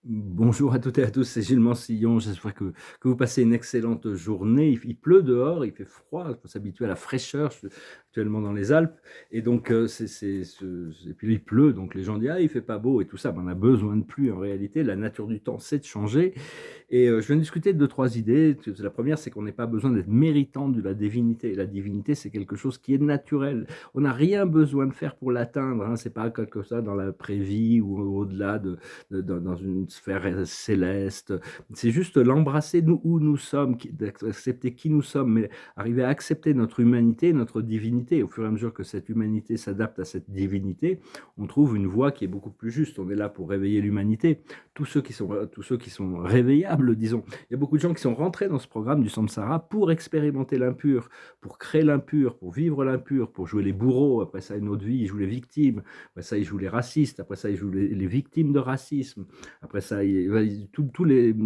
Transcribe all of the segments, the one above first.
Bonjour à toutes et à tous, c'est Gilles Mansillon. J'espère que vous passez une excellente journée. Il pleut dehors, il fait froid, il faut s'habituer à la fraîcheur. Je suis actuellement dans les Alpes. Et donc, et puis il pleut, donc les gens disent: ah, il fait pas beau et tout ça. Ben, on a besoin de pluie en réalité. La nature du temps, c'est de changer. Et je viens de discuter de deux, trois idées. La première, c'est qu'on n'a pas besoin d'être méritant de la divinité. Et la divinité, c'est quelque chose qui est naturel. On n'a rien besoin de faire pour l'atteindre. Hein. C'est pas quelque chose dans l'après-vie ou au-delà dans une sphère céleste. C'est juste l'embrasser nous où nous sommes, d'accepter qui nous sommes, mais arriver à accepter notre humanité, notre divinité. Au fur et à mesure que cette humanité s'adapte à cette divinité, on trouve une voie qui est beaucoup plus juste. On est là pour réveiller l'humanité. Tous ceux qui sont réveillables, disons. Il y a beaucoup de gens qui sont rentrés dans ce programme du samsara pour expérimenter l'impur, pour créer l'impur, pour vivre l'impur, pour jouer les bourreaux. Après ça, une autre vie, ils jouent les victimes. Après ça, ils jouent les racistes. Après ça, ils jouent les victimes de racisme. Après ça, ils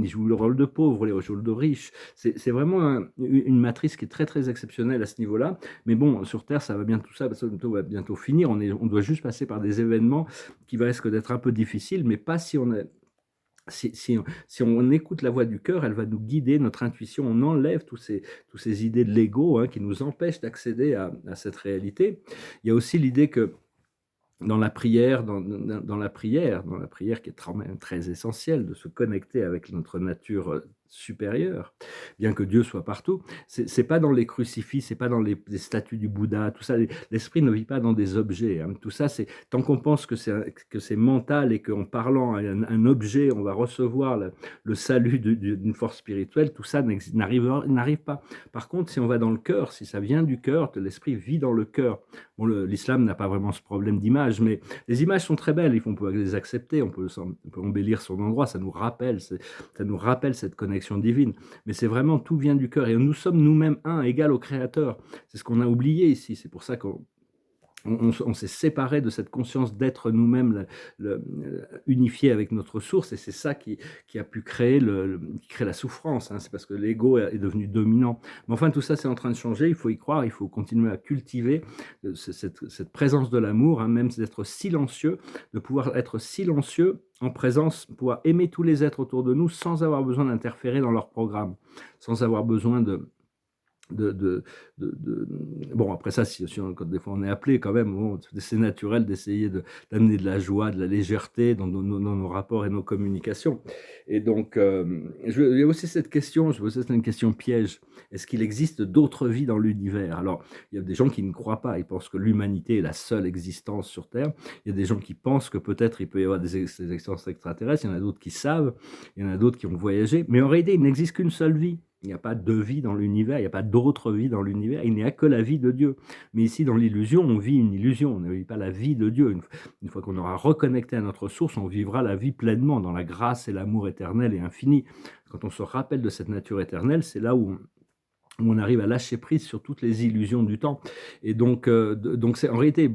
jouent le rôle de pauvre, les rôles de riches. C'est vraiment une matrice qui est très, très exceptionnelle à ce niveau-là. Mais bon, sur Terre, ça va bientôt, ça va bientôt finir. On doit juste passer par des événements qui risquent d'être un peu difficiles, mais pas si on est si on écoute la voix du cœur, elle va nous guider, notre intuition, on enlève tous ces idées de l'ego, hein, qui nous empêchent d'accéder à cette réalité. Il y a aussi l'idée que dans la prière, dans la prière qui est quand même très essentielle, de se connecter avec notre nature supérieure, bien que Dieu soit partout. C'est pas dans les crucifix, c'est pas dans les statues du Bouddha, tout ça. L'esprit ne vit pas dans des objets. Hein. Tout ça, c'est tant qu'on pense que c'est mental et qu'en parlant à un objet, on va recevoir le salut d'une force spirituelle. Tout ça n'arrive pas. Par contre, si on va dans le cœur, si ça vient du cœur, l'esprit vit dans le cœur. Bon, l'islam n'a pas vraiment ce problème d'image, mais les images sont très belles, on peut les accepter, on peut embellir son endroit, ça nous rappelle cette connexion divine. Mais c'est vraiment, tout vient du cœur, et nous sommes nous-mêmes un, égal au Créateur. C'est ce qu'on a oublié ici, c'est pour ça qu'on on s'est séparé de cette conscience d'être nous-mêmes unifié avec notre source, et c'est ça qui a pu créer, qui crée la souffrance. Hein. C'est parce que l'ego est devenu dominant. Mais enfin, tout ça, c'est en train de changer. Il faut y croire, il faut continuer à cultiver cette présence de l'amour, hein, même d'être silencieux, de pouvoir être silencieux en présence, pouvoir aimer tous les êtres autour de nous sans avoir besoin d'interférer dans leur programme, sans avoir besoin de, de, de, bon, après ça, quand des fois on est appelé quand même, bon, c'est naturel d'essayer d'amener de la joie, de la légèreté dans nos rapports et nos communications. Et donc, il y a aussi cette question, je pense que c'est une question piège. Est-ce qu'il existe d'autres vies dans l'univers? Alors, il y a des gens qui ne croient pas, ils pensent que l'humanité est la seule existence sur Terre. Il y a des gens qui pensent que peut-être il peut y avoir des existences extraterrestres, il y en a d'autres qui savent, il y en a d'autres qui ont voyagé, mais en réalité, il n'existe qu'une seule vie. Il n'y a pas de vie dans l'univers, il n'y a pas d'autre vie dans l'univers, il n'y a que la vie de Dieu. Mais ici, dans l'illusion, on vit une illusion, on ne vit pas la vie de Dieu. Une fois qu'on aura reconnecté à notre source, on vivra la vie pleinement dans la grâce et l'amour éternel et infini. Quand on se rappelle de cette nature éternelle, c'est là où on arrive à lâcher prise sur toutes les illusions du temps. Et donc c'est en réalité,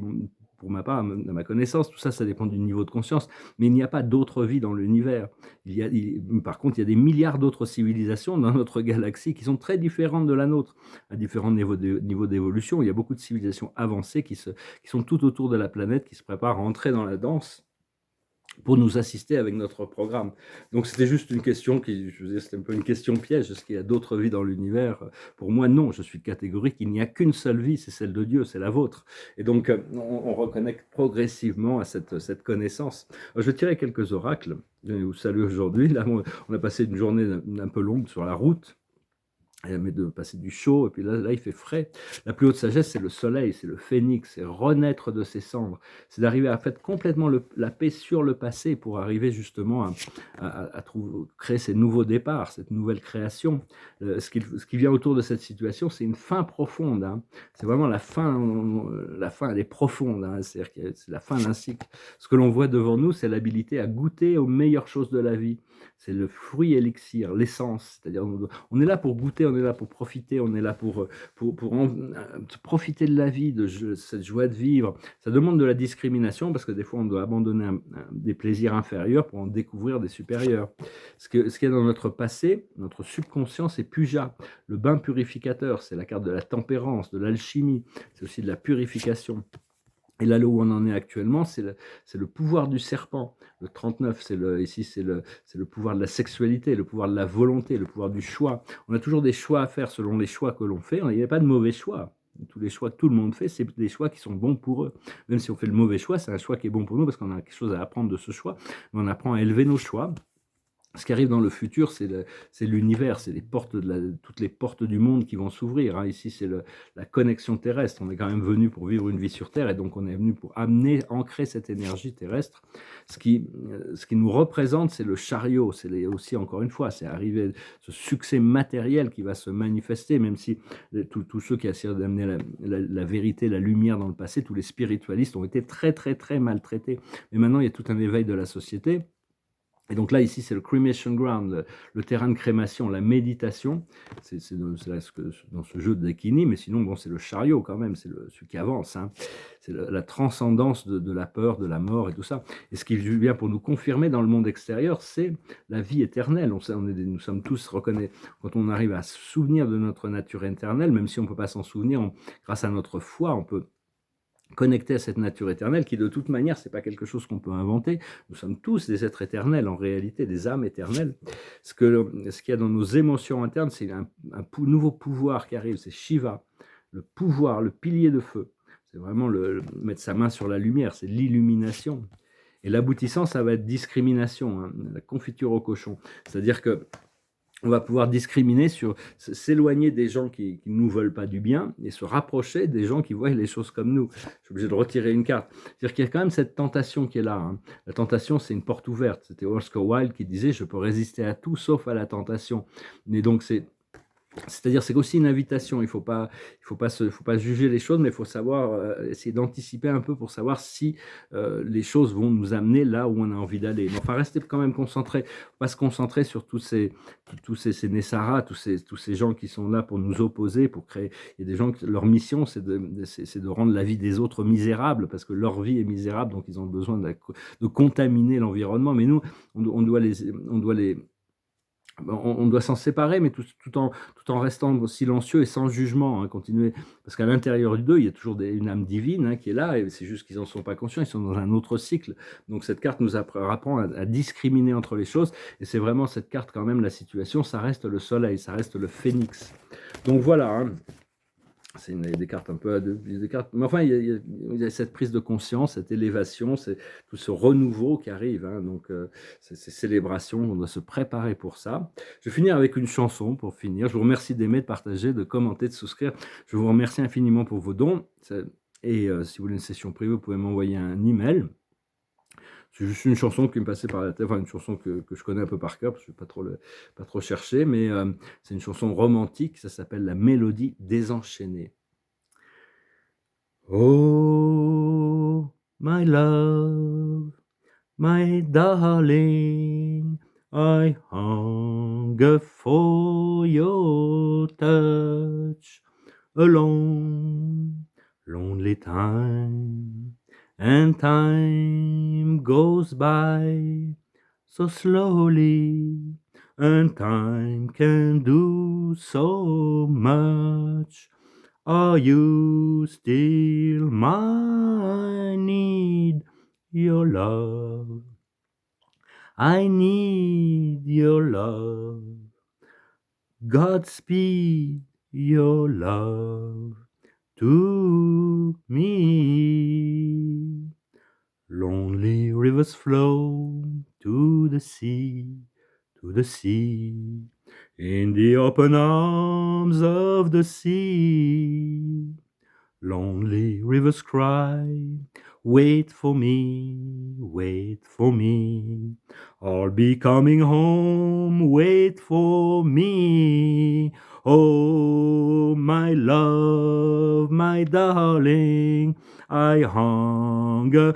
pour ma part, à ma connaissance, tout ça, ça dépend du niveau de conscience, mais il n'y a pas d'autre vie dans l'univers. Par contre, il y a des milliards d'autres civilisations dans notre galaxie qui sont très différentes de la nôtre, à différents niveaux d'évolution. Il y a beaucoup de civilisations avancées qui sont tout autour de la planète, qui se préparent à entrer dans la danse pour nous assister avec notre programme. Donc c'était juste une question c'était un peu une question piège. Est-ce qu'il y a d'autres vies dans l'univers? Pour moi, non. Je suis catégorique. Il n'y a qu'une seule vie, c'est celle de Dieu, c'est la vôtre. Et donc, on reconnecte progressivement à cette connaissance. Alors, je vais tirer quelques oracles. Je vais vous saluer aujourd'hui. Là, on a passé une journée un peu longue sur la route. Mais de passer du chaud, et puis là, il fait frais. La plus haute sagesse, c'est le soleil, c'est le phénix, c'est renaître de ses cendres. C'est d'arriver à faire complètement la paix sur le passé pour arriver justement à créer ces nouveaux départs, cette nouvelle création. Ce qui vient autour de cette situation, c'est une fin profonde. Hein. C'est vraiment la fin, elle est profonde. Hein. C'est-à-dire que c'est la fin d'un cycle. Ce que l'on voit devant nous, c'est l'habilité à goûter aux meilleures choses de la vie. C'est le fruit élixir, l'essence. C'est-à-dire, on est là pour goûter, on est là pour profiter, on est là pour profiter de la vie, cette joie de vivre. Ça demande de la discrimination parce que des fois, on doit abandonner des plaisirs inférieurs pour en découvrir des supérieurs. Ce qu'il y a dans notre passé, notre subconscient, c'est puja, le bain purificateur. C'est la carte de la tempérance, de l'alchimie. C'est aussi de la purification. Et là où on en est actuellement, c'est le pouvoir du serpent. Le 39, ici, c'est le pouvoir de la sexualité, le pouvoir de la volonté, le pouvoir du choix. On a toujours des choix à faire selon les choix que l'on fait. Il n'y a pas de mauvais choix. Tous les choix que tout le monde fait, c'est des choix qui sont bons pour eux. Même si on fait le mauvais choix, c'est un choix qui est bon pour nous parce qu'on a quelque chose à apprendre de ce choix. Mais on apprend à élever nos choix. Ce qui arrive dans le futur, c'est l'univers, c'est toutes les portes du monde qui vont s'ouvrir, hein. Ici, c'est la connexion terrestre. On est quand même venu pour vivre une vie sur Terre, et donc on est venu pour ancrer cette énergie terrestre. Ce qui nous représente, c'est le chariot. Aussi, encore une fois, c'est arriver, ce succès matériel qui va se manifester, même si tous ceux qui essaient d'amener la vérité, la lumière dans le passé, tous les spiritualistes ont été très, très, très maltraités. Mais maintenant, il y a tout un éveil de la société. Et donc là, ici, c'est le cremation ground, le terrain de crémation, la méditation. C'est dans ce jeu de Dakini, mais sinon, bon, c'est le chariot quand même, c'est celui qui avance, hein. C'est la transcendance de la peur, de la mort et tout ça. Et ce qui vient pour nous confirmer dans le monde extérieur, c'est la vie éternelle. Nous sommes tous reconnais. Quand on arrive à se souvenir de notre nature éternelle, même si on ne peut pas s'en souvenir, grâce à notre foi, on peut connecté à cette nature éternelle qui, de toute manière, c'est pas quelque chose qu'on peut inventer. Nous sommes tous des êtres éternels, en réalité, des âmes éternelles. Ce qu'il y a dans nos émotions internes, c'est un nouveau pouvoir qui arrive, c'est Shiva, le pouvoir, le pilier de feu. C'est vraiment mettre sa main sur la lumière, c'est l'illumination. Et l'aboutissant, ça va être discrimination, hein, la confiture au cochon. C'est-à-dire que on va pouvoir discriminer, s'éloigner des gens qui ne nous veulent pas du bien et se rapprocher des gens qui voient les choses comme nous. Je suis obligé de retirer une carte. C'est-à-dire qu'il y a quand même cette tentation qui est là, hein. La tentation, c'est une porte ouverte. C'était Oscar Wilde qui disait « Je peux résister à tout sauf à la tentation ». Mais donc, c'est-à-dire, c'est aussi une invitation. Il faut pas juger les choses, mais il faut savoir essayer d'anticiper un peu pour savoir si les choses vont nous amener là où on a envie d'aller. Mais enfin, rester quand même concentré. Faut pas se concentrer sur tous ces Nessara, tous ces gens qui sont là pour nous opposer, pour créer. Il y a des gens que leur mission, c'est de rendre la vie des autres misérable, parce que leur vie est misérable, donc ils ont besoin de contaminer l'environnement. Mais nous, on doit on doit s'en séparer, mais tout en restant silencieux et sans jugement, hein, continuer. Parce qu'à l'intérieur d'eux, il y a toujours une âme divine, hein, qui est là, et c'est juste qu'ils n'en sont pas conscients, ils sont dans un autre cycle. Donc cette carte nous apprend à discriminer entre les choses, et c'est vraiment cette carte quand même, la situation, ça reste le soleil, ça reste le phénix. Donc voilà, hein. C'est des cartes un peu, des cartes, mais enfin, il y a cette prise de conscience, cette élévation, c'est tout ce renouveau qui arrive, hein. Donc, ces célébrations, on doit se préparer pour ça. Je vais finir avec une chanson pour finir. Je vous remercie d'aimer, de partager, de commenter, de souscrire. Je vous remercie infiniment pour vos dons. Et si vous voulez une session privée, vous pouvez m'envoyer un email. C'est juste une chanson qui me passait par la tête, enfin une chanson que je connais un peu par cœur, parce que je ne vais pas trop chercher, mais c'est une chanson romantique, ça s'appelle La Mélodie désenchaînée. Oh, my love, my darling, I hunger for your touch. A long, lonely time, and time goes by so slowly, and time can do so much. Are you still my need your love? I need your love. Godspeed your love to me. Lonely rivers flow to the sea, in the open arms of the sea. Lonely rivers cry, wait for me, wait for me. I'll be coming home, wait for me. Oh, my love, my darling, I hunger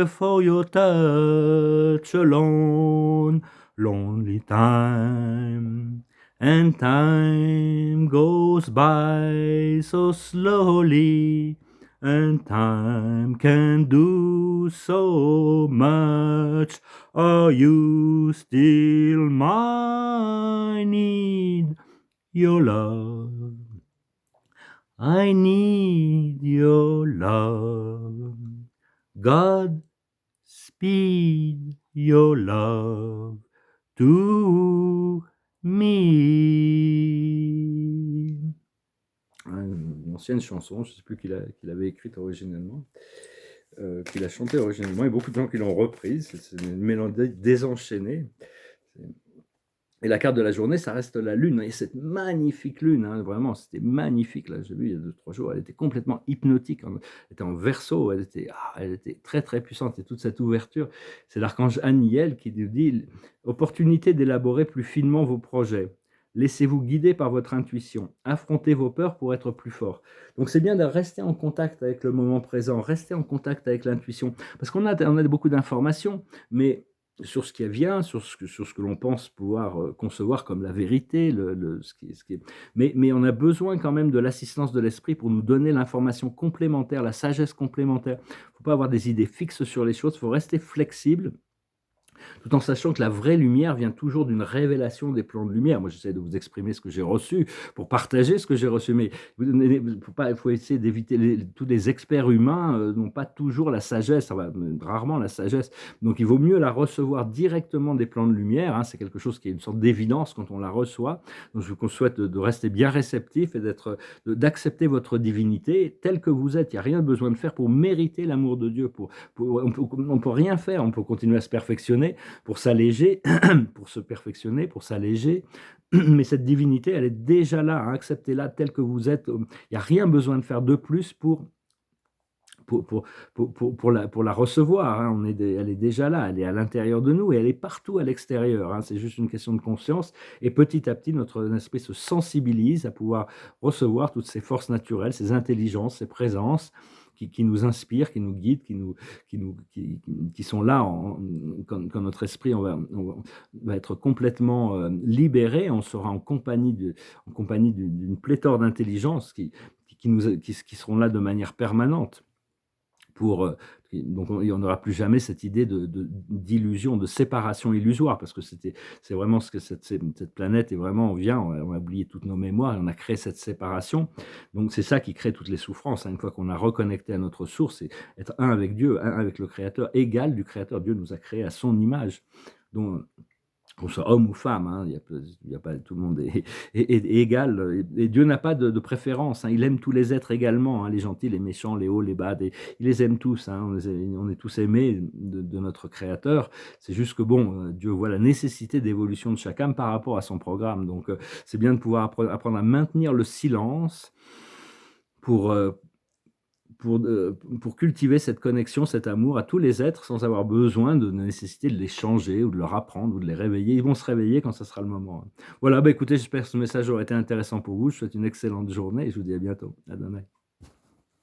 for your touch alone. Lonely time, and time goes by so slowly, and time can do so much. Are you still my need your love? I need your love. God speed your love to me. Une ancienne chanson, je ne sais plus qui l'avait écrite originellement, qu'il a chantée originellement, et beaucoup de gens qui l'ont reprise. C'est une mélodie désenchaînée. Et la carte de la journée, ça reste la lune. Et cette magnifique lune, hein, vraiment, c'était magnifique. Là, j'ai vu il y a 2-3 jours, elle était complètement hypnotique. Elle était en verso, elle était très très puissante. Et toute cette ouverture, c'est l'archange Aniel qui nous dit opportunité d'élaborer plus finement vos projets. Laissez-vous guider par votre intuition. Affrontez vos peurs pour être plus fort. Donc c'est bien de rester en contact avec le moment présent, rester en contact avec l'intuition. Parce on a beaucoup d'informations, mais sur ce qui vient, sur ce que l'on pense pouvoir concevoir comme la vérité, ce qui est... Mais on a besoin quand même de l'assistance de l'esprit pour nous donner l'information complémentaire, la sagesse complémentaire. Il ne faut pas avoir des idées fixes sur les choses, il faut rester flexible, tout en sachant que la vraie lumière vient toujours d'une révélation des plans de lumière. Moi, j'essaie de vous exprimer ce que j'ai reçu pour partager ce que j'ai reçu, mais il faut essayer d'éviter, tous les experts humains n'ont pas toujours la sagesse, enfin, rarement la sagesse, donc il vaut mieux la recevoir directement des plans de lumière, hein. C'est quelque chose qui est une sorte d'évidence quand on la reçoit, donc je vous souhaite de rester bien réceptif et d'accepter votre divinité telle que vous êtes. Il n'y a rien besoin de faire pour mériter l'amour de Dieu, on ne peut rien faire, on peut continuer à se perfectionner, pour s'alléger, pour se perfectionner, pour s'alléger. Mais cette divinité, elle est déjà là, hein, acceptez-la telle que vous êtes. Il n'y a rien besoin de faire de plus pour la recevoir, hein. Elle est déjà là, elle est à l'intérieur de nous et elle est partout à l'extérieur, hein. C'est juste une question de conscience. Et petit à petit, notre esprit se sensibilise à pouvoir recevoir toutes ces forces naturelles, ces intelligences, ces présences qui nous inspirent, qui nous guident, qui sont là quand notre esprit va être complètement libéré. On sera en compagnie d'une pléthore d'intelligences qui seront là de manière permanente. Donc on n'aura plus jamais cette idée d'illusion, de séparation illusoire, parce que c'est vraiment ce que cette planète est vraiment, on a oublié toutes nos mémoires et on a créé cette séparation. Donc c'est ça qui crée toutes les souffrances, hein. Une fois qu'on a reconnecté à notre source, et être un avec Dieu, un avec le Créateur, égal du Créateur. Dieu nous a créés à son image. Donc, qu'on soit homme ou femme, hein, y a pas, tout le monde est égal. Et Dieu n'a pas de préférence, hein. Il aime tous les êtres également, hein, les gentils, les méchants, les hauts, les bas. Il les aime tous, hein. On est tous aimés de notre Créateur. C'est juste que bon, Dieu voit la nécessité d'évolution de chaque âme par rapport à son programme. Donc c'est bien de pouvoir apprendre à maintenir le silence pour, pour cultiver cette connexion, cet amour à tous les êtres sans avoir besoin de nécessiter de les changer ou de leur apprendre ou de les réveiller. Ils vont se réveiller quand ça sera le moment. Voilà, écoutez, j'espère que ce message aura été intéressant pour vous. Je vous souhaite une excellente journée et je vous dis à bientôt. À demain.